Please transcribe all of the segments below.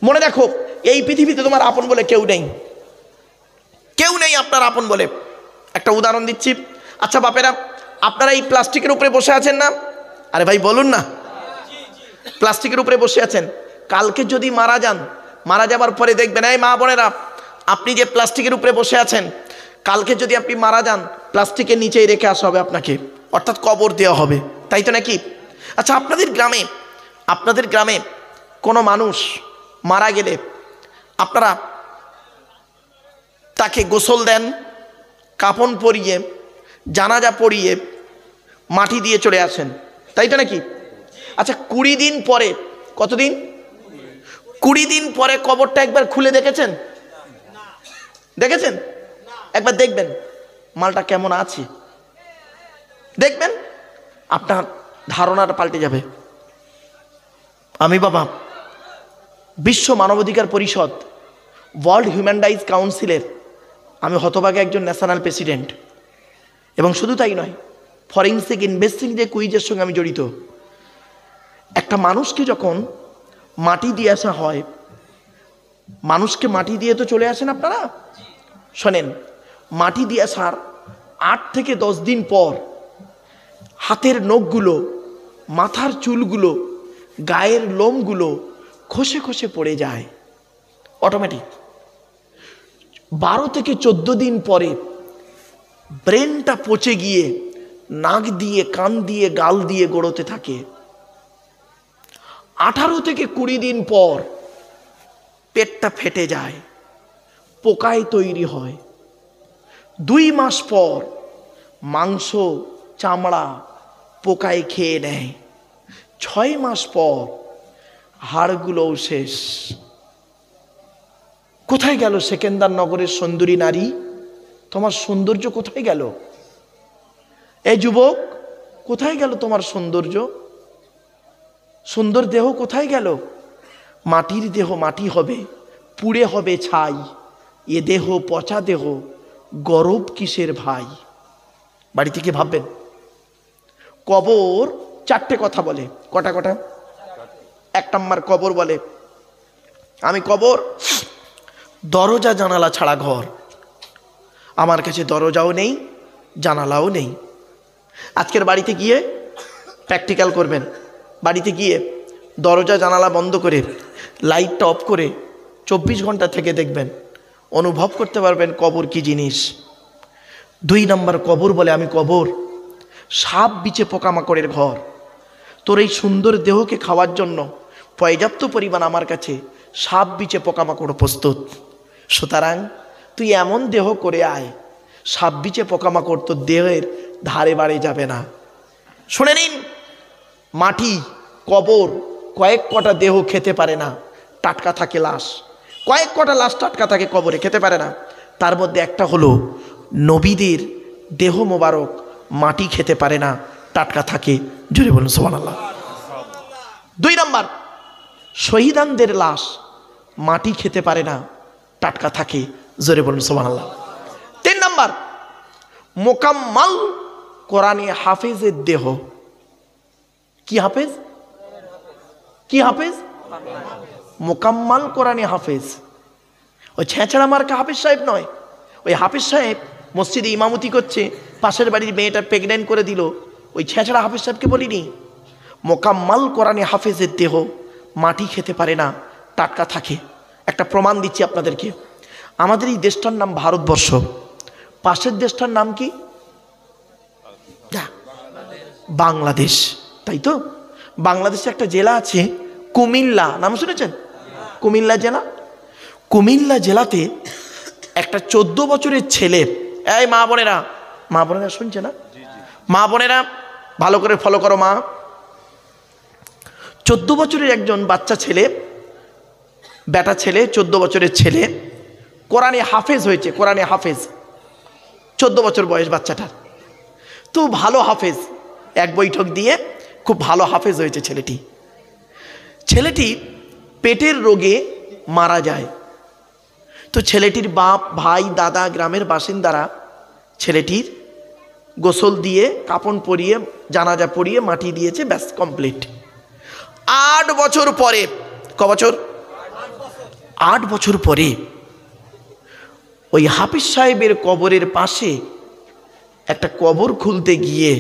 মনে রাখো, এই পৃথিবীতে তোমার আপন বলে কেউ নেই, কেউ নেই আপনার আপন বলে। একটা উদাহরণ দিচ্ছি। আচ্ছা বাপেরা, আপনারা এই প্লাস্টিকের উপরে বসে আছেন না? আরে ভাই বলুন না, প্লাস্টিকের উপরে বসে আছেন। কালকে যদি মারা যান, মারা যাবার পরে দেখবেন, এই মা বোনেরা, আপনি যে প্লাস্টিকের উপরে বসে আছেন, কালকে যদি আপনি মারা যান, প্লাস্টিকের নিচেই রেখে আসা হবে আপনাকে, অর্থাৎ কবর দেওয়া হবে, তাই তো নাকি? আচ্ছা, আপনাদের গ্রামে কোনো মানুষ মারা গেলে আপনারা তাকে গোসল দেন, কাফন পরিয়ে, জানাজা পড়িয়ে, মাটি দিয়ে চলে আসেন, তাই তো নাকি? আচ্ছা, 20 দিন পরে, কতদিন? 20 দিন পরে কবরটা একবার খুলে দেখেছেন? দেখেছেন? একবার দেখবেন মালটা কেমন আছে, দেখবেন আপনার ধারণাটা পাল্টে যাবে। আমি বাবা বিশ্ব মানবাধিকার পরিষদ, ওয়ার্ল্ড হিউম্যান রাইটস কাউন্সিলের আমি হতভাগে একজন ন্যাশনাল প্রেসিডেন্ট, এবং শুধু তাই নয়, ফরেন্সিক ইনভেস্টিং যে কুইজের সঙ্গে আমি জড়িত। একটা মানুষকে যখন মাটি দিয়ে আসা হয়, মানুষকে মাটি দিয়ে তো চলে আসেন আপনারা, শোনেন, মাটি দিয়ে আসার 8 থেকে 10 দিন পর হাতের নখগুলো, মাথার চুলগুলো, গায়ের লোমগুলো খসে খসে পড়ে যায় অটোমেটিক। 12 থেকে 14 দিন পরে ব্রেনটা পচে গিয়ে নাক দিয়ে, কান দিয়ে, গাল দিয়ে গড়োতে থাকে। 18 থেকে 20 দিন পর পেটটা ফেটে যায়, পোকায় তৈরি হয়। 2 মাস পর মাংস, চামড়া পোকায় খেয়ে নেয়। 6 মাস পর হাড়গুলোও শেষ। কোথায় গেল সেকেন্দার নগরের সুন্দরী নারী? তোমার সৌন্দর্য কোথায় গেল? এই যুবক, কোথায় গেল তোমার সৌন্দর্য? সুন্দর দেহ কোথায় গেল? মাটির দেহ মাটি হবে, পুড়ে হবে ছাই। এ দেহ পচা দেহ, গরব কিসের ভাই? বাড়ি থেকে ভাববেন। কবর 4টে কথা বলে। কটা? 1 নম্বর কবর বলে, আমি কবর দরজা জানালা ছাড়া ঘর, আমার কাছে দরজাও নেই, জানালাও নেই। আজকের বাড়িতে গিয়ে প্র্যাকটিক্যাল করবেন। বাড়িতে গিয়ে দরজা জানালা বন্ধ করে, লাইটটা অফ করে 24 ঘন্টা থেকে দেখবেন, অনুভব করতে পারবেন কবর কি জিনিস। 2 নম্বর কবর বলে, আমি কবর সাপ বিছে পোকামাকড়ের ঘর। তোর এই সুন্দর দেহকে খাওয়ার জন্য পর্যাপ্ত পরিমাণ আমার কাছে সাপ বিছে পোকামাকড় প্রস্তুত। সুতরাং তুই এমন দেহ করে আয়, সাপ বিছে পোকামাকড় তোর দেহের ধারে বাড়ে যাবে না। শুনে নিন, মাটি, কবর কয়েক কটা দেহ খেতে পারে না, টাটকা থাকে লাশ। কয়েক কটা লাশ টাটকা থাকে কবরে, খেতে পারে না। তার মধ্যে একটা হলো নবীদের দেহ মোবারক, মাটি খেতে পারে না, টাটকা থাকে। জোরে বলুন সুবহানাল্লাহ। 2 নম্বর, শহীদানদের লাশ মাটি খেতে পারে না, টাটকা থাকে। জোরে বলুন সুবহানাল্লাহ। 3 নম্বর, মোকাম্মাল কোরআনে হাফেজের দেহ। কি হাফেজ? কি হাফেজ? মোকাম্মাল কোরআনে হাফেজ। ওই ছেঁচড়া মার্কা হাফেজ সাহেব নয়। ওই হাফেজ সাহেব মসজিদে ইমামতি করছে, পাশের বাড়ির মেয়েটা প্রেগনেন্ট করে দিল, ওই ছেঁচড়া হাফেজ সাহেবকে বলিনি। মোকাম্মাল কোরআনে হাফেজের দেহ মাটি খেতে পারে না, টাটকা থাকে। একটা প্রমাণ দিচ্ছি আপনাদেরকে। আমাদের এই দেশটার নাম ভারতবর্ষ, পাশের দেশটার নাম কি? বাংলাদেশ, তাই তো? বাংলাদেশে একটা জেলা আছে কুমিল্লা, নাম শুনেছেন? কুমিল্লা জেলা। কুমিল্লা জেলাতে একটা 14 বছরের ছেলে, এই মা বোনেরা শুনছে না? মা বোনেরা ভালো করে ফলো করো। মা, 14 বছরের একজন বাচ্চা ছেলে, বেটা ছেলে, 14 বছরের ছেলে, কোরআনে হাফেজ হয়েছে। কোরআনে হাফেজ, 14 বছর বয়স বাচ্চাটার। তো ভালো হাফেজ, 1 বৈঠক দিয়ে খুব ভালো হাফেজ হয়েছে ছেলেটি। ছেলেটি পেটের রোগে মারা যায়। তো ছেলেটির বাপ, ভাই, দাদা, গ্রামের বাসিন্দারা ছেলেটির গোসল দিয়ে, কাপন পরিয়ে, জানাজা পড়িয়ে, মাটি দিয়েছে, ব্যাস কমপ্লিট। 8 বছর পরে, ক বছর? 8 বছর পরে ওই হাফিজ সাহেবের কবরের পাশে একটা কবর খুলতে গিয়ে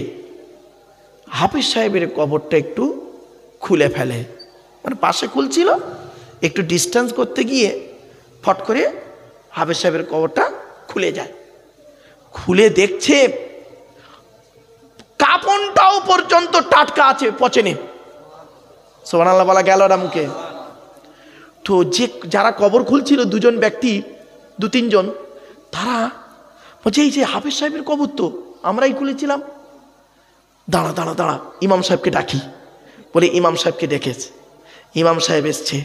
হাফিজ সাহেবের কবরটা একটু খুলে ফেলে, মানে পাশে খুলছিল, একটু ডিস্টেন্স করতে গিয়ে ফট করে হাফিজ সাহেবের কবরটা খুলে যায়। খুলে দেখছে কাপড়টাও পর্যন্ত টাটকা আছে, পচেনি। সুবহানাল্লাহ বলা গেল না মুখে। তো যারা কবর খুলছিল, দুজন ব্যক্তি, 2-3 জন, তারা বলছে এই যে হাফিজ সাহেবের কবর তো আমরাই খুলেছিলাম। দাঁড়া দাঁড়া দাঁড়া, ইমাম সাহেবকে ডাকি। বলে ইমাম সাহেবকে ডেকেছে। ইমাম সাহেব এসছে।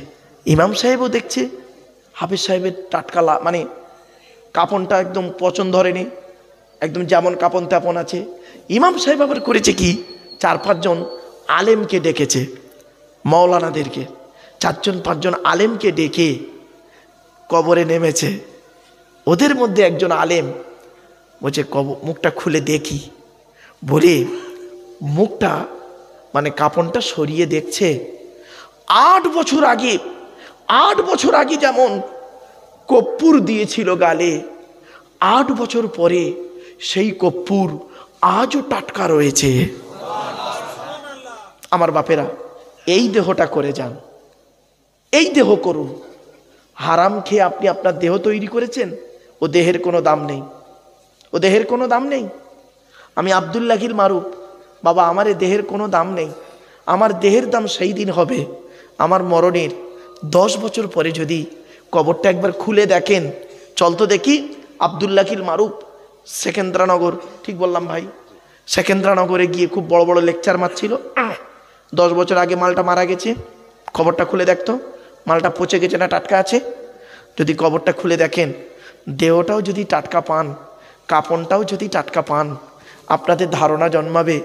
ইমাম সাহেবও দেখছে হাফিজ সাহেবের টাটকা, মানে কাপড়টা একদম পচন ধরেনি, একদম যেমন কাপড় তেমন আছে। ইমাম সাহেব আবার করেছে কি, 4-5 জন আলেমকে ডেকেছে, মাওলানাদেরকে, 4-5 জন আলেমকে ডেকে কবরে নেমেছে। ওদের মধ্যে একজন আলেম বলছে মুখটা খুলে দেখি। বলে মুখটা, মানে কাপড়টা সরিয়ে দেখছে 8 বছর আগে যেমন কর্পূর দিয়েছিল গালে, 8 বছর পরে সেই কর্পূর আজও টাটকা রয়েছে। আমার বাপেরা, এই দেহটা করে যান, এই দেহ করুন। হারাম খেয়ে আপনি আপনার দেহ তৈরি করেছেন, ও দেহের কোনো দাম নেই, ও দেহের কোনো দাম নেই। আমি আব্দুল্লাহিল মারুফ বাবা, আমার এ দেহের কোনো দাম নেই। আমার দেহের দাম সেই দিন হবে আমার মরণের 10 বছর পরে যদি কবরটা একবার খুলে দেখেন। চল তো দেখি। আব্দুল্লাহিল মারুফ সেকেন্দ্রানগর, ঠিক বললাম ভাই? সেকেন্দ্রানগরে গিয়ে খুব বড় বড় লেকচার মারছিল। 10 বছর আগে মালটা মারা গেছে, কবরটা খুলে দেখতো মালটা পচে গেছে না টাটকা আছে। যদি কবরটা খুলে দেখেন, দেহটাও যদি টাটকা পান, কাপড়টাও যদি টাটকা পান, আপনাদের ধারণা জন্মাবে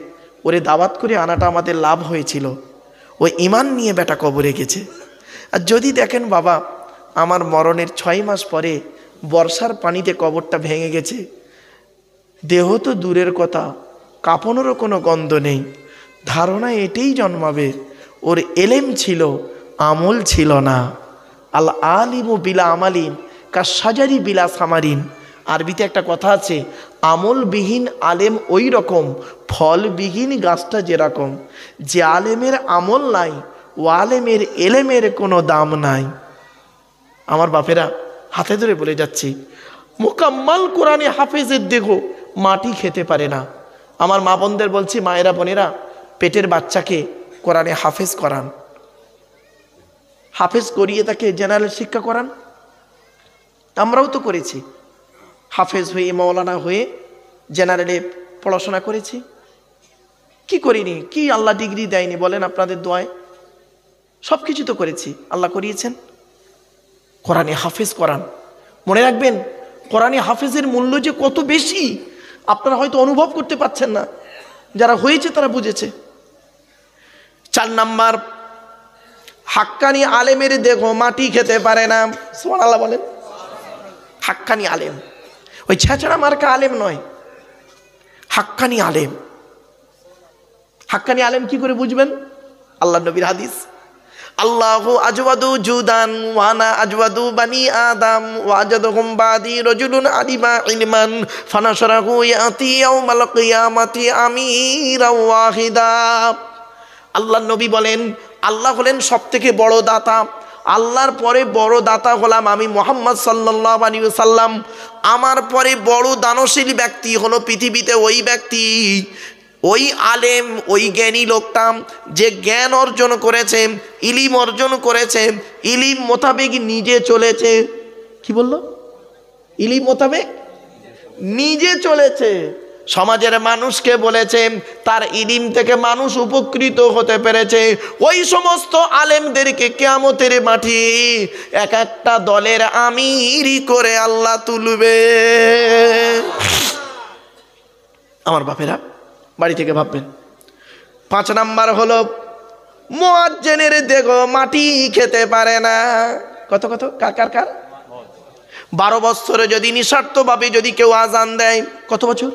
ওরে দাওয়াত করে আনাটা আমাদের লাভ হয়েছিল, ওই ঈমান নিয়ে বেটা কবরে গেছে। আর যদি দেখেন বাবা আমার মরণের 6 মাস পরে বর্ষার পানিতে কবরটা ভেঙে গেছে, দেহ তো দূরের কথা, কাপড়েরও কোনো গন্ধ নেই, ধারণা এটাই জন্মাবে ওর এলেম ছিল, আমল ছিল না। আল আলিমু বিলা আমালিন কা সাজারি বিলা সামারিন। আরবিতে একটা কথা আছে, আমলবিহীন আলেম ওই রকম, ফলবিহীন গাছটা যেরকম। যে আলেমের আমল নাই, ও আলেমের এলেমের কোনো দাম নাই। আমার বাপেরা, হাতে ধরে বলে যাচ্ছি, মোকাম্মাল কোরআনে হাফেজের দেহ মাটি খেতে পারে না। আমার মা বোনদের বলছি, মায়েরা বোনেরা, পেটের বাচ্চাকে কোরআনে হাফেজ করান, হাফেজ করিয়ে তাকে জেনারেল শিক্ষা করান। আমরাও তো করেছি, হাফেজ হয়ে মৌলানা হয়ে জেনারেলে পড়াশোনা করেছি। কি করিনি? কি আল্লাহ ডিগ্রি দেয়নি বলেন? আপনাদের দোয়ায় সব কিছু তো করেছি, আল্লাহ করিয়েছেন। কোরআনে হাফেজ করান। মনে রাখবেন, কোরআনে হাফেজের মূল্য যে কত বেশি আপনারা হয়তো অনুভব করতে পারছেন না, যারা হয়েছে তারা বুঝেছে। 4 নাম্বার, হাক্কানি আলেমের দেহ মাটি খেতে পারে না। সুবহানাল্লাহ বলেন। হাক্কানি আলেম ওই ছেঁচড়া মার্কা আলেম নয়, হাক্কানি আলেম। হাক্কানি আলেম কি করে বুঝবেন? আল্লাহ নবীর হাদিস, আল্লাহু আজওয়াদু জুদান ওয়ানা আজওয়াদু বানি আদম ওয়াজাদহুম বাদি রাজুলুন আলিমা ইলমান ফানাশরাহু ইয়াতি ইয়াউমাল কিয়ামাতি আমিরা ওয়াহিদা। আল্লাহ নবী বলেন, আল্লাহ হলেন সবথেকে বড় দাতা, আল্লাহর পরে বড় দাতা হলাম আমি মুহাম্মদ সাল্লাল্লাহু আলাইহি ওয়াসাল্লাম। আমার পরে বড় দানশীল ব্যক্তি হলো পৃথিবীতে ওই ব্যক্তি, ওই আলেম, ওই জ্ঞানী লোকটা যে জ্ঞান অর্জন করেছে, ইলিম অর্জন করেছে, ইলিম মোতাবেক নিজে চলেছে। কি বললো? ইলিম মোতাবেক নিজে চলেছে, সমাজের মানুষকে বলেছে, তার ইলিম থেকে মানুষ উপকৃত হতে পেরেছে। ওই সমস্ত আলেমদেরকে কিয়ামতের মাঠে এক একটা দলের আমির করে আল্লাহ তুলবে। আমার বাপেরা, বাড়ি থেকে ভাববেন। 5 নাম্বার হলো মুয়াজ্জিনের দেহ মাটি খেতে পারে না। কত কত কার কার? 12 বছরে যদি নিঃস্বার্থভাবে যদি কেউ আজান দেয়, কত বছর?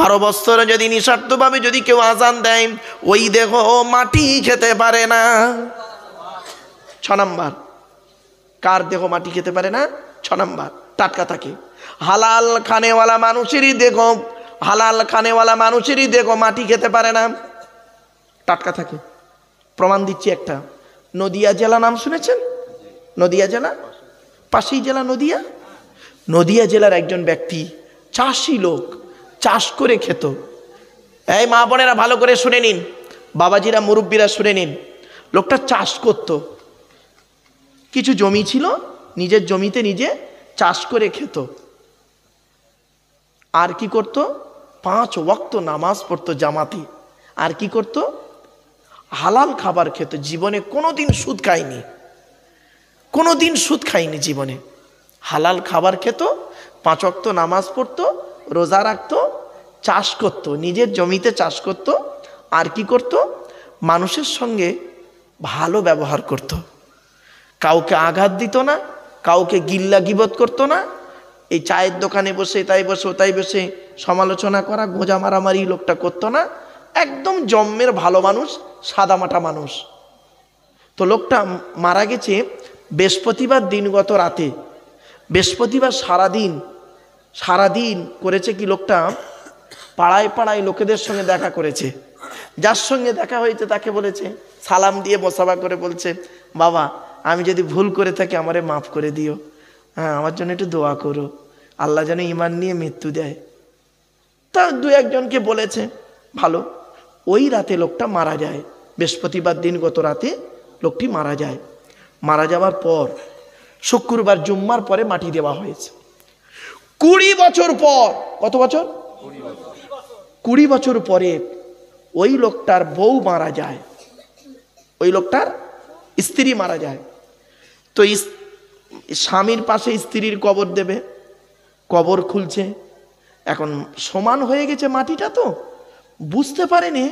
12 বছরে যদি নিঃস্বার্থভাবে যদি কেউ আজান দেয়, ওই দেহ মাটি খেতে পারে না। 6 নাম্বার, কার দেহ মাটি খেতে পারে না? 6 নাম্বার, টাটকা থাকে। হালাল খানেওয়ালা মানুষেরই দেহ মাটি খেতে পারে না, টাটকা থাকে। প্রমাণ দিচ্ছি একটা। নদিয়া জেলা নাম শুনেছেন? নদিয়া জেলা, পাশেই জেলা নদিয়া। নদিয়া জেলার একজন ব্যক্তি চাষি লোক, চাষ করে খেত। এই মা বোনেরা ভালো করে শুনে নিন, বাবাজিরা মুরব্বীরা শুনে নিন। লোকটা চাষ করত, কিছু জমি ছিল, নিজের জমিতে নিজে চাষ করে খেত। আর কি করত? 5 ওয়াক্ত নামাজ পড়তো জামাতে। আর কি করত? হালাল খাবার খেত। জীবনে কোনোদিন সুদ খায়নি, কোনোদিন সুদ খায়নি জীবনে। হালাল খাবার খেত, 5 ওয়াক্ত নামাজ পড়তো, রোজা রাখতো, চাষ করত, নিজের জমিতে চাষ করত। আর কি করত? মানুষের সঙ্গে ভালো ব্যবহার করত, কাউকে আঘাত দিত না, কাউকে গিল্লা গিবত করতো না। এই চায়ের দোকানে বসে তাই বসে ওতাই বসে সমালোচনা করা, গোঁজা মারামারি লোকটা করতো না। একদম জন্মের ভালো মানুষ, সাদামাটা মানুষ। তো লোকটা মারা গেছে বৃহস্পতিবার দিনগত রাতে। বৃহস্পতিবার সারাদিন করেছে কি, লোকটা পাড়ায় পাড়ায় লোকেদের সঙ্গে দেখা করেছে। যার সঙ্গে দেখা হয়েছে তাকে বলেছে, সালাম দিয়ে মোসাফা করে বলছে, বাবা আমি যদি ভুল করে থাকি আমারে মাফ করে দিও, হ্যাঁ আমার জন্য একটু দোয়া করো, আল্লাহ যেন ঈমান নিয়ে মৃত্যু দেয়। তা 2-1 জনকে বলেছে, ভালো। ওই রাতে লোকটা মারা যায়, বৃহস্পতিবার দিনগত রাতে লোকটি মারা যায়। মারা যাওয়ার পর শুক্রবার জুম্মার পরে মাটি দেওয়া হয়েছে। 20 বছর পর, কত বছর? 20 বছর পরে ওই লোকটার বউ মারা যায়, ওই লোকটার স্ত্রী মারা যায়। তো স্বামীর পাশে স্ত্রীর কবর দেবে, কবর খুলছে। এখন সমান হয়ে গেছে মাটিটা, তো বুঝতে পারেনি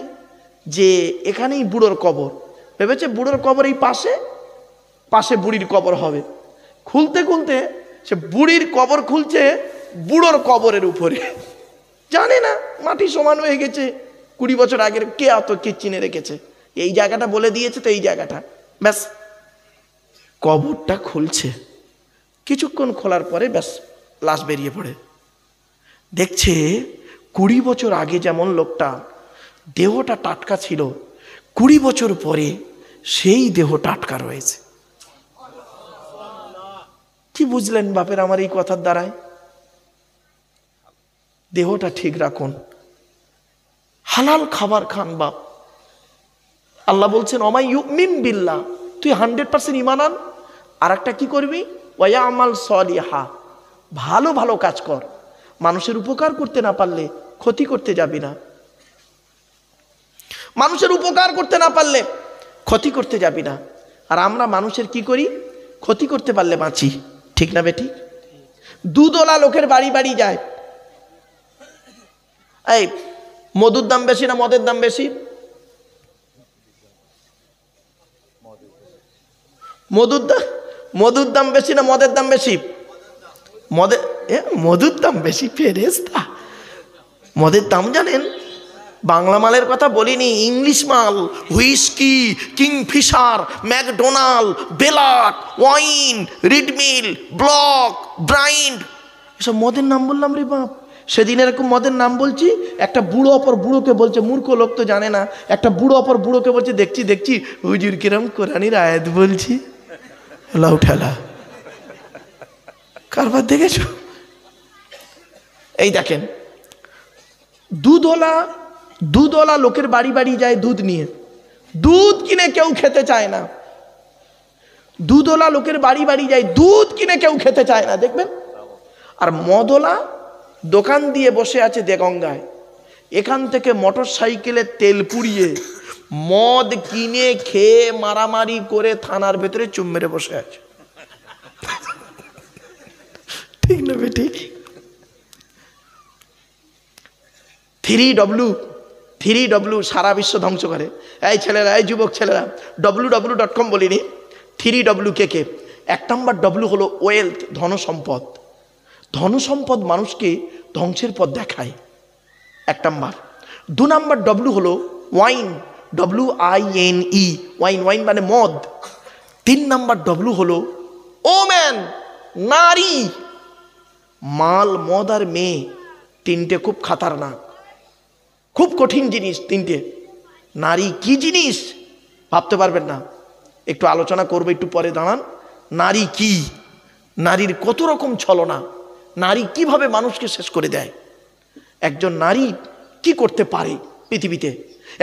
যে এখানেই বুড়োর কবর। ভেবেছে বুড়োর কবর এই পাশে, পাশে বুড়ির কবর হবে। খুলতে খুলতে সে বুড়ির কবর খুলছে বুড়োর কবরের উপরে। জানে না মাটি সমান হয়ে গেছে। 20 বছর আগের কে কে চিনে রেখেছে, এই জায়গাটা বলে দিয়েছে, তো এই জায়গাটা ব্যাস। কবরটা খুলছে, কিছুক্ষণ খোলার পরে ব্যাস লাশ বেরিয়ে পড়ে। দেখছে 20 বছর আগে যেমন লোকটা দেহটা টাটকা ছিল, 20 বছর পরে সেই দেহ টাটকা রয়েছে। কি বুঝলেন বাপের আমার এই কথার দ্বারায়? দেহটা ঠিক রাখুন, হালাল খাবার খান বাপ। আল্লাহ বলছেন ওমাই ইউমিন বিল্লাহ, তুই 100% ঈমান আন। আর একটা কি করবি? ওয়া আমাল সলিহা, ভালো ভালো কাজ কর। মানুষের উপকার করতে না পারলে ক্ষতি করতে যাবি না, মানুষের উপকার করতে না পারলে ক্ষতি করতে যাবি না। আর আমরা মানুষের কি করি? ক্ষতি করতে পারলে বাঁচি, ঠিক না বেটি? দুধওয়ালা লোকের বাড়ি বাড়ি যায়, এই মধুর দাম বেশি না মদের দাম বেশি? মধুর দাম বেশি না মদের দাম বেশি? মধুর দাম বেশি। ফেরেশতা, মদের দাম জানেন? বাংলা মালের কথা বলিনি, ইংলিশ মাল, হুইস্কি, কিংফিশার, ম্যাকডোনাল্ড, বেলাক, ওয়াইন, রিডমিল, ব্লক, ব্রাইন্ড, এসব মদের নাম বললাম রে বাপ। সেদিন এরকম মদের নাম বলছি, একটা বুড়ো অপর বুড়োকে বলছে, মূর্খ লোক তো জানে না, একটা বুড়ো অপর বুড়োকে বলছে, দেখছি হুজুর কিরম কোরআনির আয়াত বলছি, লাউ ঠেলা কারবার দেখেছো? এই দেখেন, দুধওয়ালা লোকের বাড়ি বাড়ি যায় দুধ নিয়ে, দুধ কিনে কেউ খেতে চায় না। দুধওয়ালা লোকের বাড়ি বাড়ি যায়, দুধ কিনে কেউ খেতে চায় না, দেখবেন। আর মদওয়ালা দোকান দিয়ে বসে আছে দেগঙ্গায়, এখান থেকে মোটর সাইকেলে তেল পুড়িয়ে মদ কিনে খেয়ে মারামারি করে থানার ভেতরে চুম মেরে বসে আছে, ঠিক না বেঠিক? 3W সারা বিশ্ব ধ্বংস করে। এই ছেলেরা, এই যুবক ছেলেরা, www.com বলিনি, 3W কে? 1 নম্বর W হলো ওয়েলথ, ধনসম্পদ। ধনসম্পদ মানুষকে ধ্বংসের পথ দেখায়, 1 নম্বর। 2 নম্বর W হলো ওয়াইন, WINE, ওয়াইন মানে মদ। 3 নম্বর W হলো ওম্যান নারী, মাল, মদ আর মেয়ে, তিনটে খুব খাতারনাক, খুব কঠিন জিনিস তিনটে। নারী কি জিনিস ভাবতে পারবেন না, একটু আলোচনা করবো একটু পরে, দাঁড়ান। নারী কি, নারীর কত রকম ছলনা, নারী কিভাবে মানুষকে শেষ করে দেয়। একজন নারী কি করতে পারে পৃথিবীতে,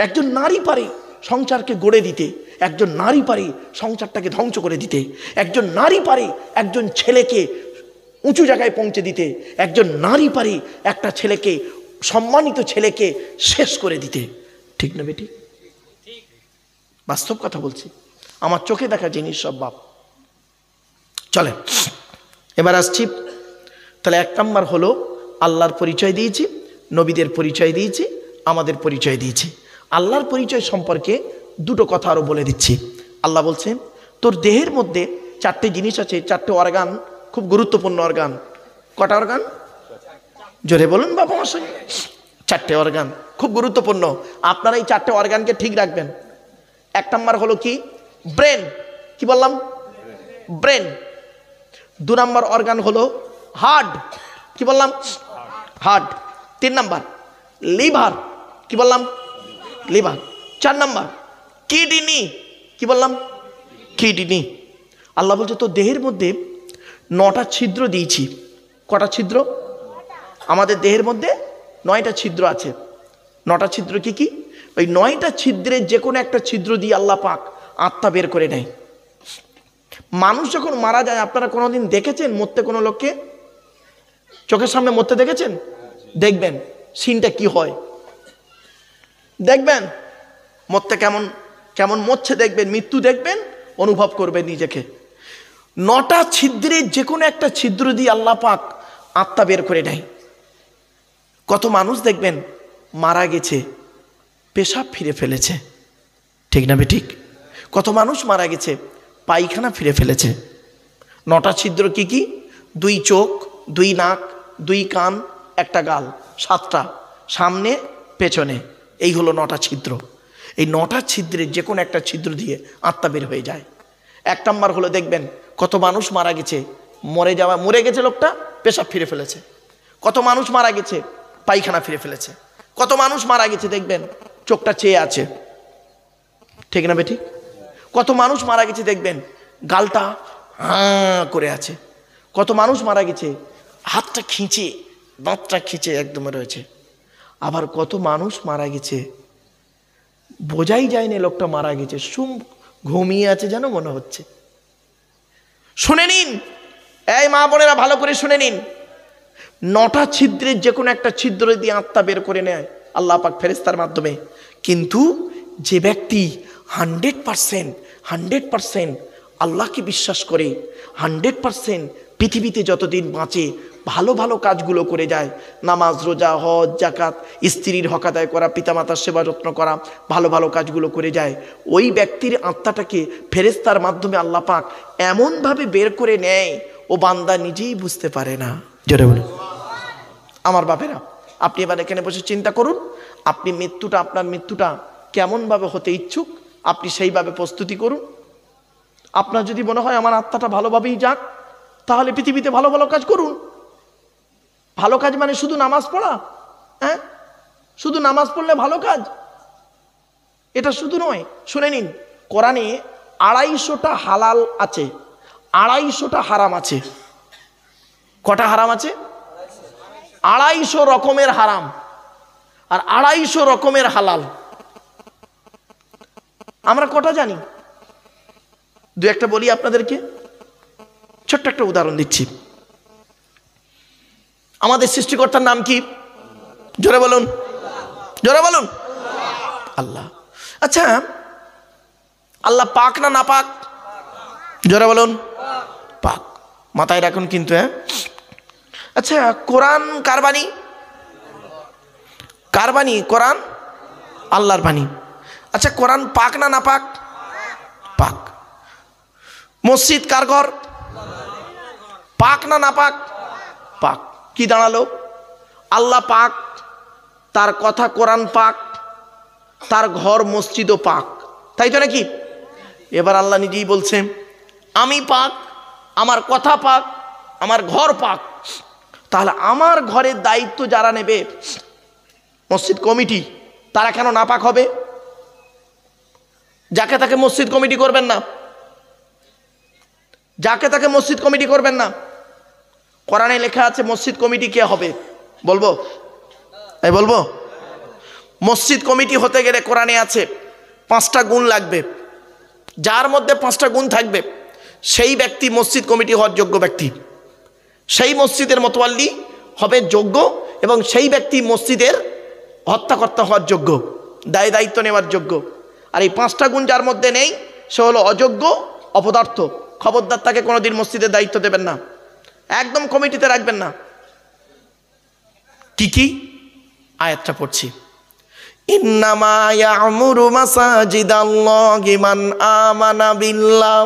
একজন নারী পারে সংসারকে গড়ে দিতে, একজন নারী পারে সংসারটাকে ধ্বংস করে দিতে, একজন নারী পারে একজন ছেলেকে উঁচু জায়গায় পৌঁছে দিতে, একজন নারী পারে একটা ছেলেকে, সম্মানিত ছেলেকে শেষ করে দিতে। ঠিক না বেটি? বাস্তব কথা বলছি, আমার চোখে দেখা জিনিস সব বাপ। চলে এবার আসছি, তাহলে 1 নম্বর হলো আল্লাহর পরিচয় দিয়েছি, নবীদের পরিচয় দিয়েছি, আমাদের পরিচয় দিয়েছি। আল্লাহর পরিচয় সম্পর্কে দুটো কথা আরো বলে দিচ্ছি। আল্লাহ বলছেন তোর দেহের মধ্যে 4টে জিনিস আছে, 4টে অর্গান, খুব গুরুত্বপূর্ণ অর্গান। কটা অর্গান? জোরে বলুন বাবা আমার সঙ্গে। 4টে অর্গান খুব গুরুত্বপূর্ণ, আপনারা এই 4টে অর্গানকে ঠিক রাখবেন। 1 নম্বর হলো কি? ব্রেন। কি বললাম? ব্রেন। 2 নম্বর অর্গান হলো হার্ট। কি বললাম? হার্ট। 3 নম্বর লিভার। কি বললাম? লিভার। 4 নম্বর কিডনি। কি বললাম? কিডনি। আল্লাহ বলছে তো দেহের মধ্যে 9টা ছিদ্র দিয়েছি। কটা ছিদ্র? আমাদের দেহের মধ্যে 9টা ছিদ্র আছে। 9টা ছিদ্র কি কি? ওই 9টা ছিদ্রের যে কোনো একটা ছিদ্র দিয়ে আল্লাহ পাক আত্মা বের করে নেয়। মানুষ যখন মারা যায়, আপনারা কোনোদিন দেখেছেন মরতে কোনো লোককে? চোখের সামনে মরতে দেখেছেন? দেখবেন সিনটা কি হয়, দেখবেন মরতে কেমন কেমন মরছে দেখবেন, মৃত্যু দেখবেন, অনুভব করবেন নিজেকে। 9টা ছিদ্রের যে কোনো একটা ছিদ্র দিয়ে আল্লাহ পাক আত্মা বের করে নেয়। কত মানুষ দেখবেন মারা গেছে, পেশাব ফিরে ফেলেছে। ঠিক না ঠিক? কত মানুষ মারা গেছে, পায়খানা ফিরে ফেলেছে। 9টা ছিদ্র কি কি? 2 চোখ, 2 নাক, 2 কান, 1টা গাল, 7টা সামনে পেছনে, এই হলো 9টা ছিদ্র। এই 9টা ছিদ্রের যে কোনো একটা ছিদ্র দিয়ে আত্মা বের হয়ে যায়। 1 নম্বর হলো দেখবেন কত মানুষ মারা গেছে, মরে গেছে লোকটা, পেশাব ফিরে ফেলেছে। কত মানুষ মারা গেছে, পায়খানা ফিরে ফেলেছে। কত মানুষ মারা গেছে দেখবেন চোখটা চেয়ে আছে। ঠিক না বেঠিক? কত মানুষ মারা গেছে দেখবেন গালটা হাঁ করে আছে। কত মানুষ মারা গেছে হাতটা খিঁচে, দাঁতটা খিঁচে একদম রয়েছে। আবার কত মানুষ মারা গেছে বোঝাই যায়নি লোকটা মারা গেছে, ঘুমিয়ে আছে যেন মনে হচ্ছে। শুনে নিন এই মা বোনেরা, ভালো করে শুনে নিন, 9টা ছিদ্রের যে কোনো একটা ছিদ্র দিয়ে আত্মা বের করে নেয় আল্লাহ পাক ফেরেশতার মাধ্যমে। কিন্তু যে ব্যক্তি 100% আল্লাহকে বিশ্বাস করে, 100% পৃথিবীতে যতদিন বাঁচে ভালো ভালো কাজগুলো করে যায়, নামাজ, রোজা, হজ, জাকাত, স্ত্রীর হক আদায় করা, পিতামাতার সেবা যত্ন করা, ভালো ভালো কাজগুলো করে যায়, ওই ব্যক্তির আত্মাটাকে ফেরেশতার মাধ্যমে আল্লাহ পাক এমনভাবে বের করে নেয় ও বান্দা নিজেই বুঝতে পারে না। জোরে বলুন আমার বাপেরা। আপনি এবার এখানে বসে চিন্তা করুন, আপনি আপনার মৃত্যুটা কেমনভাবে হতে ইচ্ছুক, আপনি সেইভাবে প্রস্তুতি করুন। আপনার যদি মনে হয় আমার আত্মাটা ভালোভাবেই যাক, তাহলে পৃথিবীতে ভালো ভালো কাজ করুন। ভালো কাজ মানে শুধু নামাজ পড়া? হ্যাঁ, শুধু নামাজ পড়লে ভালো কাজ? এটা শুধু নয়, শুনে নিন, কোরআনে 250টা হালাল আছে, 250টা হারাম আছে। কটা হারাম আছে? 250 রকমের হারাম আর 250 রকমের হালাল। আমরা কটা জানি? 2-1টা বলি আপনাদেরকে, ছোট্ট একটা উদাহরণ দিচ্ছি। আমাদের সৃষ্টিকর্তার নাম কি? জোরে বলুন, জোরে বলুন। আল্লাহ। আচ্ছা, আল্লাহ পাক না নাপাক? জোরে বলুন। পাক। মাথায় রাখুন কিন্তু। হ্যাঁ, আচ্ছা, কোরআন কার বাণী? কার বাণী? কোরআন আল্লাহর বাণী। আচ্ছা, কোরআন পাক না নাপাক? পাক। মসজিদ কার ঘর? পাক না নাপাক? পাক। কি দাঁড়ালো? আল্লাহ পাক, তার কথা কোরআন পাক, তার ঘর মসজিদও পাক, তাই তো নাকি? এবার আল্লাহ নিজেই বলছেন আমি পাক, আমার কথা পাক, আমার ঘর পাক। তাহলে আমার ঘরের দায়িত্ব যারা নেবে, মসজিদ কমিটি, তারা কেন নাপাক হবে? যাকে তাকে মসজিদ কমিটি করবেন না, যাকে তাকে মসজিদ কমিটি করবেন না। কোরআনে লেখা আছে মসজিদ কমিটি কে হবে, বলবো? এই বলবো, মসজিদ কমিটি হতে গেলে কোরআনে আছে 5টা গুণ লাগবে। যার মধ্যে 5টা গুণ থাকবে সেই ব্যক্তি মসজিদ কমিটি হওয়ার যোগ্য ব্যক্তি, সেই মসজিদের মোতওয়াল্লি হবে যোগ্য, এবং সেই ব্যক্তি মসজিদের হত্যাকর্তা হওয়ার যোগ্য, দায়িত্ব নেওয়ার যোগ্য। আর এই 5টা গুণ যার মধ্যে নেই সে হলো অযোগ্য, অপদার্থ। খবরদার তাকে কোনোদিন মসজিদের দায়িত্ব দেবেন না, একদম কমিটিতে রাখবেন না। কি কি? আয়াতটা পড়ছি। ইন্নামা ইয়ামুরু মাসাজিদাল্লাহি মান আমানা বিল্লাহ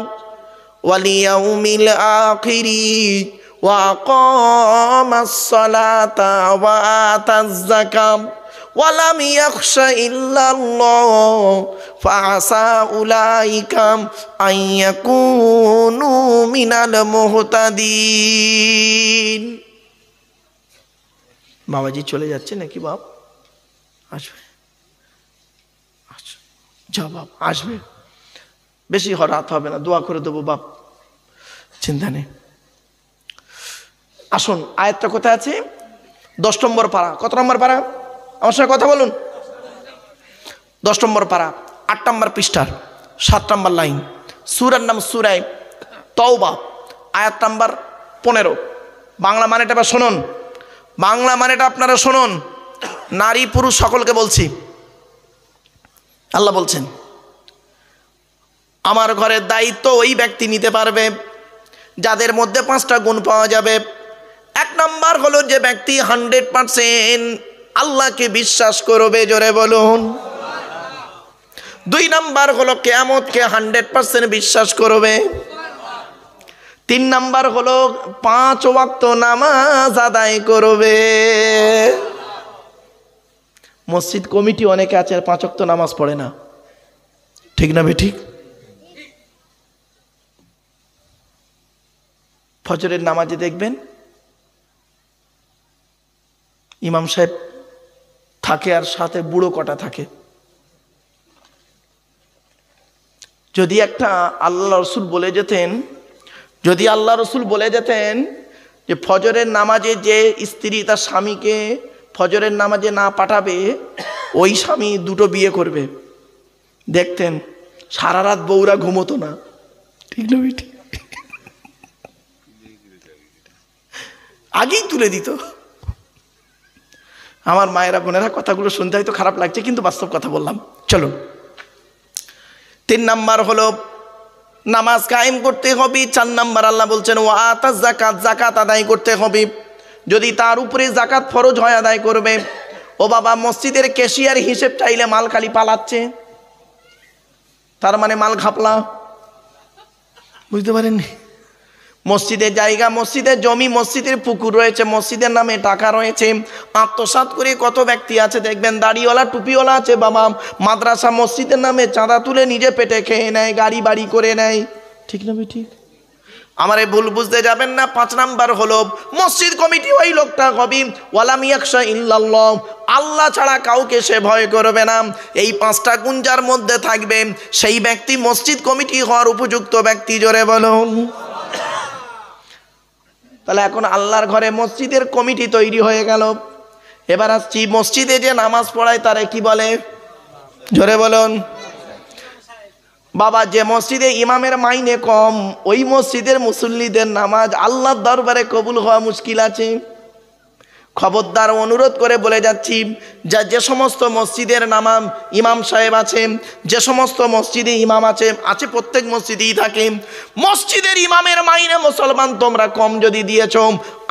ওয়াল ইয়াউমিল আখিরি ওয়া আকামাস সালাতা ওয়া আতাজ যাকাত ওয়া লাম ইয়াখশা ইল্লাল্লাহ ফাআসা উলাইকা আন ইয়াকুনু মিনাল মুহতাদিন। বাবাজি চলে যাচ্ছে নাকি? বাপ আসবে, যা বাপ আসবে, বেশি রাত হবে না, দোয়া করে দেবো বাপ, চিন্তা নেই। আসুন, আয়াতটা কোথায় আছে? 10 নম্বর পারা। কত নম্বর পারা? আমার সঙ্গে কথা বলুন। 10 নম্বর পারা, 8 নম্বর পৃষ্ঠার 7 নম্বর লাইন। সূরার নাম সূরা তাওবা, আয়াত নাম্বার 15। বাংলা মানেটা বা শুনুন, বাংলা মানেটা আপনারা শুনুন, নারী পুরুষ সকলকে বলছি। আল্লাহ বলছেন, আমার ঘরের দায়িত্ব ওই ব্যক্তি নিতে পারবে যাদের মধ্যে 5টা গুণ পাওয়া যাবে। 1 নাম্বার হলো যে ব্যক্তি 100% আল্লাহকে বিশ্বাস করবে, জোরে বলুন। 2 নাম্বার হলো কিয়ামতকে 100% বিশ্বাস করবে। 3 নাম্বার হলো 5 ওয়াক্ত নামাজ আদায় করবে। মসজিদ কমিটি অনেকে আছে 5 ওয়াক্ত নামাজ পড়ে না, ঠিক না বেঠিক? ফজরের নামাজে দেখবেন ইমাম সাহেব থাকে আর সাথে বুড়ো কটা থাকে। যদি একটা আল্লাহ রসুল বলে যেতেন, যদি আল্লাহ রসুল বলে যেতেন যে ফজরের নামাজে যে স্ত্রী তার স্বামীকে ফজরের নামাজে না পাঠাবে ওই স্বামী 2টো বিয়ে করবে, দেখতেন সারা রাত বউরা ঘুমোতো না, ঠিক না বেটি? আগেই তুলে দিত। আমার মায়েরা বোনেরা কথাগুলো শুনতে হয়তো খারাপ লাগছে, কিন্তু বাস্তব কথা বললাম। চলুন, 3 নাম্বার হলো নামাজ কায়েম করতে হবে। 4 নাম্বার আল্লাহ বলছেন ওয়া আতাজ যাকাত, যাকাত আদায় করতে হবে। যদি তার উপরে যাকাত ফরজ হয় আদায় করবে। ও বাবা, মসজিদের ক্যাশিয়ার হিসেব চাইলে মাল খালি পালাচ্ছে, তার মানে মাল ঘাপলা, বুঝতে পারেননি? মসজিদের জায়গা, মসজিদের জমি, মসজিদের পুকুর রয়েছে, মসজিদের নামে টাকা রয়েছে, আত্মসাৎ করে কত ব্যক্তি আছে দেখবেন, দাড়িওয়ালা টুপিওয়ালা আছে বাবা, মাদ্রাসা মসজিদের নামে চাঁদা তুলে নিজে পেটে খেয়ে নেয়, গাড়ি বাড়ি করে নেয়, ঠিক না ঠিক? আমার এই ভুল বুঝতে যাবেন না। 5 নাম্বার হলো মসজিদ কমিটি ওই লোকটা হবে ওয়ালাম ইয়াখশা ইল্লাল্লাহ, আল্লাহ ছাড়া কাউকে সে ভয় করবে না। এই 5টা গুণ যার মধ্যে থাকবে সেই ব্যক্তি মসজিদ কমিটি হওয়ার উপযুক্ত ব্যক্তি, জোরে বলুন। তাহলে এখন আল্লাহর ঘরে মসজিদের কমিটি তৈরি হয়ে গেল। এবার আসছি, মসজিদে যে নামাজ পড়ায় তারে কি বলে, জোরে বলুন। বাবা, যে মসজিদে ইমামের মাইনে কম ওই মসজিদের মুসল্লিদের নামাজ আল্লাহর দরবারে কবুল হওয়া মুশকিল আছে। খবরদার, অনুরোধ করে বলে যাচ্ছি, যে সমস্ত মসজিদের নামাম ইমাম সাহেব আছে, যে সমস্ত মসজিদে ইমাম আছে প্রত্যেক মসজিদেই থাকে, মসজিদের ইমামের মাইনে মুসলমান তোমরা কম যদি দিয়েছ,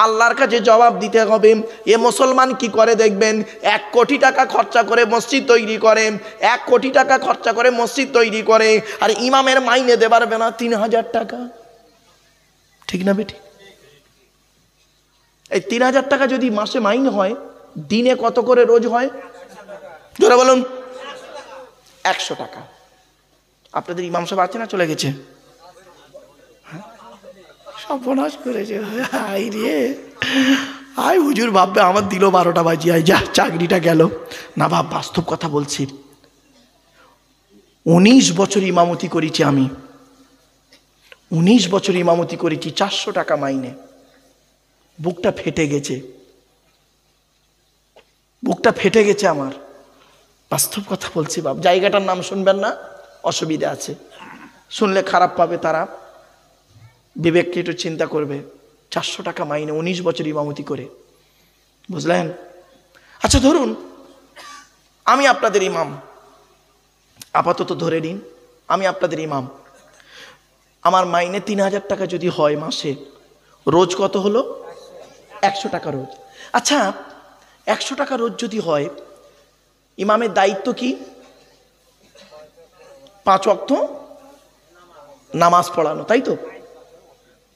আল্লাহর কাছে জবাব দিতে হবে। এ মুসলমান কি করে দেখবেন, 1 কোটি টাকা খরচা করে মসজিদ তৈরি করে, 1 কোটি টাকা খরচা করে মসজিদ তৈরি করে, আর ইমামের মাইনে দেবার বেলা 3000 টাকা, ঠিক না বেটি? এই 3000 টাকা যদি মাসে মাইনে হয়, দিনে কত করে রোজ হয়, জোরে বলুন? 100 টাকা। আপনাদের ইমাম সাহেব আছে না চলে গেছে? সর্বনাশ করেছে। হাই রে, আয় হুজুর ভাববে আমার দিল 12টা বাজি, আয় যা চাকরিটা গেল না। ভাব, বাস্তব কথা বলছি। 19 বছর ইমামতি করেছি আমি, 19 বছর ইমামতি করেছি, 400 টাকা মাইনে। বুকটা ফেটে গেছে, বুকটা ফেটে গেছে আমার। বাস্তব কথা বলছি বাপ। জায়গাটার নাম শুনবেন না, অসুবিধা আছে, শুনলে খারাপ পাবে তারা, বিবেককে একটু চিন্তা করবে। 400 টাকা মাইনে, 19 বছর ইমামতি করে, বুঝলেন? আচ্ছা ধরুন আমি আপনাদের ইমাম, আপাতত ধরে নিন আমি আপনাদের ইমাম, আমার মাইনে 3000 টাকা যদি হয় মাসে, রোজ কত হলো? 100 টাকা রোজ। আচ্ছা 100 টাকা রোজ যদি হয়, ইমামের দায়িত্ব কি? 5 ওয়াক্ত নামাজ পড়ানো, তাই তো?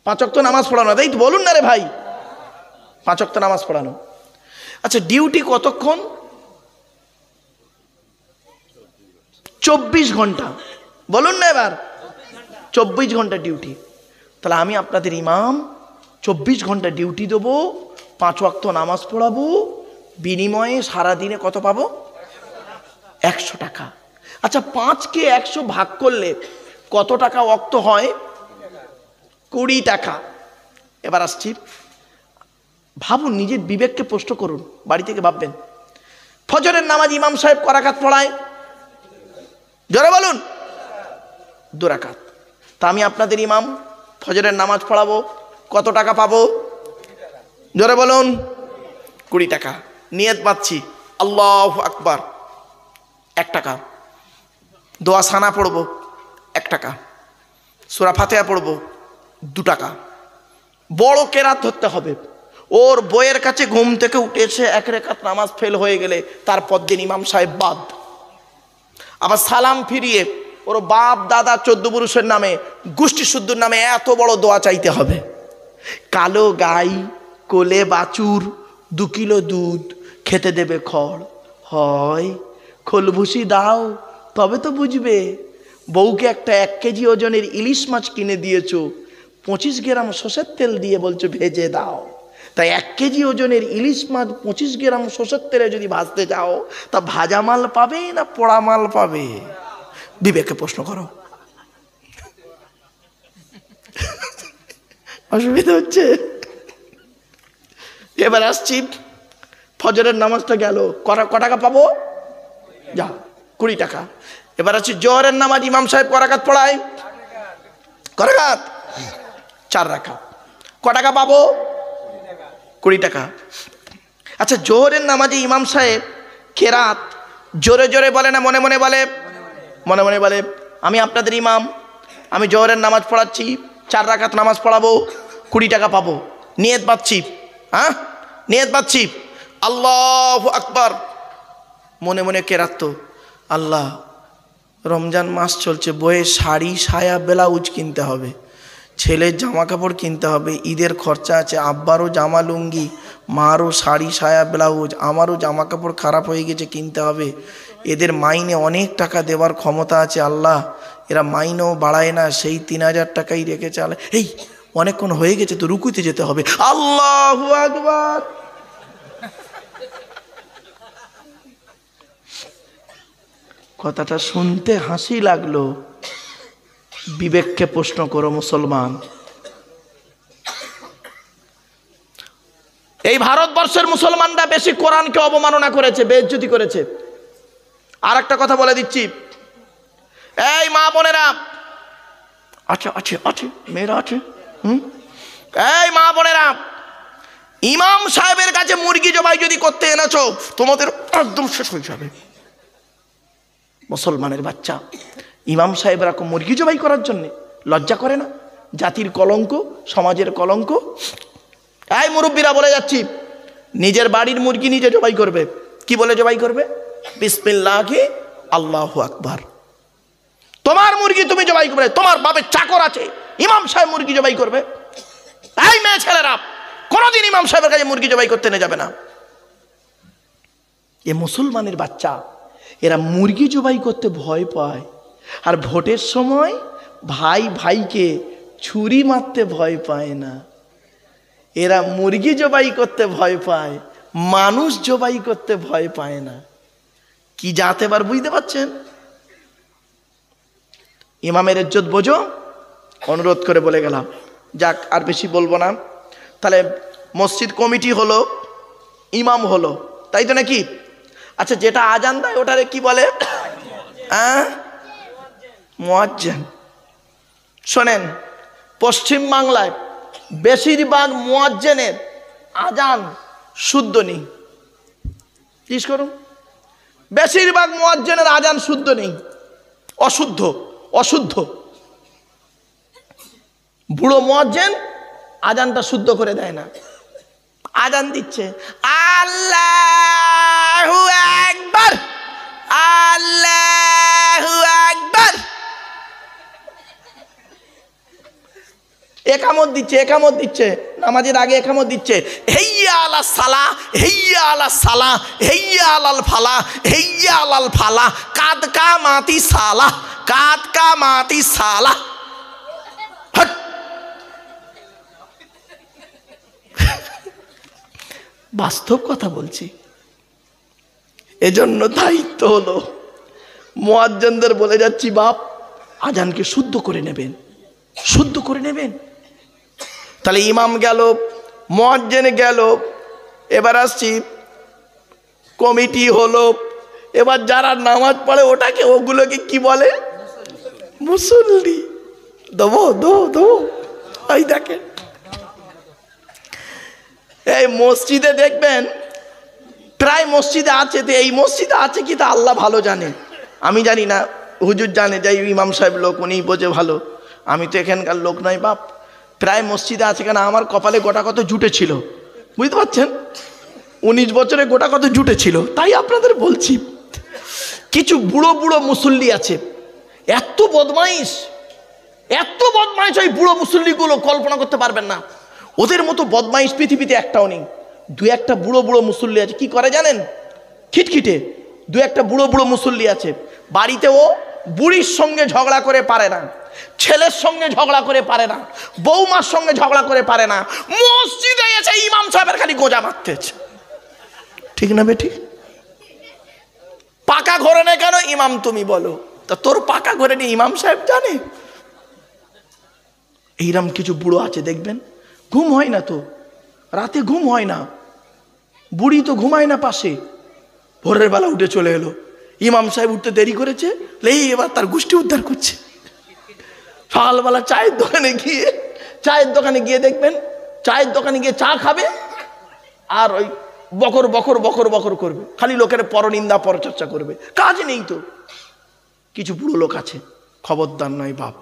5 ওয়াক্ত নামাজ পড়ানো, তাই তো? বলুন না রে ভাই, 5 ওয়াক্ত নামাজ পড়ানো। আচ্ছা ডিউটি কতক্ষণ? 24 ঘন্টা। বলুন না এবার, 24 ঘন্টা ডিউটি। তাহলে আমি আপনাদের ইমাম, 24 ঘন্টা ডিউটি দেবো, 5 ওয়াক্ত নামাজ পড়াবো, বিনিময়ে সারাদিনে কত পাবো? 100 টাকা। আচ্ছা 5কে 100 ভাগ করলে কত টাকা ওয়াক্ত হয়? 20 টাকা। এবার আসছি, ভাবুন, নিজের বিবেককে প্রশ্ন করুন, বাড়ি থেকে ভাববেন। ফজরের নামাজ ইমাম সাহেব ক রাকাত পড়ায়? জোরে বলুন। 2 রাকাত। তা আমি আপনাদের ইমাম, ফজরের নামাজ পড়াবো, কত টাকা পাবো? জোরে বলুন। 20 টাকা। নিয়ত পাচ্ছি আল্লাহু আকবার, 1 টাকা। দোয়া সানা পড়বো, 1 টাকা। সূরা ফাতিহা পড়বো, 2 টাকা। বড় কেরাত ধরতে হবে। ওর বইয়ের কাছে ঘুম থেকে উঠেছে, 1 রাকাত নামাজ ফেল হয়ে গেলে তারপর দিন ইমাম সাহেব বাদ। আবার সালাম ফিরিয়ে ওর বাপ দাদা 14 পুরুষের নামে, গোষ্ঠী শুদ্ধর নামে এত বড় দোয়া চাইতে হবে। কালো গাই, কোলে বাছুর, 2 কিলো দুধ, খেতে দেবে খড়, হয় খোলভুসি দাও তবে তো বুঝবে। বউকে একটা 1 কেজি ওজনের ইলিশ মাছ কিনে দিয়েছো, 25 গ্রাম সর্ষের তেল দিয়ে বলছো ভেজে দাও। তাই 1 কেজি ওজনের ইলিশ মাছ 25 গ্রাম সর্ষের তেলে যদি ভাজতে যাও, তা ভাজা মাল পাবে না পোড়া মাল পাবে? বিবেককে প্রশ্ন করো। অসুবিধা হচ্ছে? এবার আসছি, ফজরের নামাজটা গেল, ক টাকা পাবো? যা 20 টাকা। এবার আসছি জোহরের নামাজ ইমাম সাহেব ক রাকাত পড়ায়? ক রাকাত? 4 রাকাত। ক টাকা পাবো? 20 টাকা। আচ্ছা জোহরের নামাজে ইমাম সাহেব কেরাত জোরে জোরে বলে না মনে মনে বলে? মনে মনে বলে। আমি আপনাদের ইমাম, আমি জোহরের নামাজ পড়াচ্ছি, 4 রাকাত নামাজ পড়াবো, 20 টাকা পাবো। নিয়ত পাচ্ছি, হ্যাঁ নিয়ত পাচ্ছি আল্লাহু আকবার। মনে মনে কেরাত তো, আল্লাহ রমজান মাস চলছে, বইয়ের শাড়ি সায়া ব্লাউজ কিনতে হবে, ছেলের জামা কাপড় কিনতে হবে, ঈদের খরচা আছে, আব্বারও জামা লুঙ্গি, মারও শাড়ি সায়া ব্লাউজ, আমারও জামা কাপড় খারাপ হয়ে গেছে কিনতে হবে, এদের মাইনে অনেক টাকা দেওয়ার ক্ষমতা আছে আল্লাহ, এরা মাইনেও বাড়ায় না, সেই 3000 টাকাই রেখে চালে। এই অনেকক্ষণ হয়ে গেছে তো, রুকুতে যেতে হবে। আল্লাহু আকবার। কথাটা শুনতে হাসি লাগলো, বিবেককে প্রশ্ন করো মুসলমান। এই ভারতবর্ষের মুসলমানরা বেশি কোরআনকে অবমাননা করেছে, বেইজ্জতি করেছে। আর একটা কথা বলে দিচ্ছি, এই মা বোনেরা, আচ্ছা আছে আছে মেয়েরা আছে, এই মা বোনেরা, ইমাম সাহেবের কাছে মুরগি জবাই যদি করতে এনেছো, তোমাদের একদম শেষ হয়ে যাবে। মুসলমানের বাচ্চা, ইমাম সাহেব এরকম মুরগি জবাই করার জন্যে লজ্জা করে না? জাতির কলঙ্ক, সমাজের কলঙ্ক। এই মুরব্বীরা বলে যাচ্ছি, নিজের বাড়ির মুরগি নিজে জবাই করবে। কি বলে জবাই করবে? বিসমিল্লাহি আল্লাহু আকবার। তোমার মুরগি তুমি জবাই করবে, তোমার বাপের চাকর আছে, ইমাম সাহেব মুরগি জবাই করবে? এই মেয়ে ছেলেরা কোনোদিন ইমাম সাহেবের কাছে মুরগি জবাই করতে নিয়ে যাবে না। এ মুসলমানের বাচ্চা, এরা মুরগি জবাই করতে ভয় পায়, আর ভোটের সময় ভাই ভাইকে ছুরি মারতে ভয় পায় না, এরা মুরগি জবাই করতে ভয় পায়, মানুষ জবাই করতে ভয় পায় না। কি জাত এবার বুঝতে পারছেন? ইমামের ইজ্জত বোঝো, অনুরোধ করে বলে গেলাম। যাক, আর বেশি বলবো না। তাহলে মসজিদ কমিটি হলো, ইমাম হলো, তাই তো নাকি? আচ্ছা, যেটা আজান দেয় ওটারে কি বলে? মুয়াজ্জিন। শোনেন, পশ্চিম বাংলায় বেশিরভাগ মুয়াজ্জিনের আজান শুদ্ধ নেই। কি করুন, বেশিরভাগ মুয়াজ্জিনের আজান শুদ্ধ নেই, অশুদ্ধ অশুদ্ধ। বুড়ো মুয়াজ্জিন আজানটা শুদ্ধ করে দেয় না, আজান দিচ্ছে আল্লাহু আকবার আল্লাহু আকবার, একামত দিচ্ছে নামাজের আগে একামত দিচ্ছে, হেইয়া আলা সালা হেইয়া আলা সালা হেইয়া আলাল ফালা হেইয়া আলাল ফালা কাদ কা মাতি সালা কাদ কা মাতি সালা। বাস্তব কথা বলছি। এজন্য দায়িত্ব হলো মুয়াজ্জিনদের বলে যাচ্ছি, বাপ আজানকে শুদ্ধ করে নেবেন, শুদ্ধ করে নেবেন। তাহলে ইমাম গেল, মুয়াজ্জিন গেল, এবার আসছি কমিটি হলো। এবার যারা নামাজ পড়ে ওটাকে, ওগুলোকে কি বলে? মুসল্লি। দেবো দেবো দেবো। এই দেখেন, এই মসজিদে দেখবেন, প্রায় মসজিদে আছে, তো এই মসজিদে আছে কি তা আল্লাহ ভালো জানে, আমি জানি না, হুজুর জানে, যাই ইমাম সাহেব লোক, উনি বোঝে ভালো, আমি তো এখানকার লোক নয় বাপ। প্রায় মসজিদে আছে, কেন আমার কপালে গোটা কত জুটে ছিল, বুঝতে পারছেন? 19 বছরে গোটা কত জুটে ছিল, তাই আপনাদের বলছি। কিছু বুড়ো বুড়ো মুসল্লি আছে, এত বদমাইশ, এত বদমাইশ, ওই বুড়ো মুসল্লিগুলো কল্পনা করতে পারবেন না। ওদের মতো বদমাইশ পৃথিবীতে একটাও নেই। দু একটা বুড়ো বুড়ো মুসল্লি আছে, কি করে জানেন? খিটখিটে দু একটা বুড়ো বুড়ো মুসল্লি আছে, বাড়িতে ও বুড়ির সঙ্গে ঝগড়া করে পারে না, ছেলের সঙ্গে ঝগড়া করে পারে না, বৌমার সঙ্গে ঝগড়া করে পারে না, মসজিদে এসে ইমাম সাহেবের খালি গোজা মারতেছে। ঠিক না বেটি? পাকা ঘরে নেই কেন? ইমাম তুমি বলো। তা তোর পাকা ঘরে নেই, ইমাম সাহেব জানে? এইরকম কিছু বুড়ো আছে দেখবেন, ঘুম হয় না, তো রাতে ঘুম হয় না, বুড়ি তো ঘুমায় না পাশে, ভোরের বেলা উঠে চলে এলো, ইমাম সাহেব উঠতে দেরি করেছে, এবার তার গোষ্ঠী উদ্ধার করছে। সকালবেলা চায়ের দোকানে গিয়ে দেখবেন, চায়ের দোকানে গিয়ে চা খাবে, আর ওই বকর বকর বকর বকর করবে, খালি লোকের পরনিন্দা পরচর্চা করবে, কাজ নেই তো। কিছু বুড়ো লোক আছে, খবরদার নয় বাপ।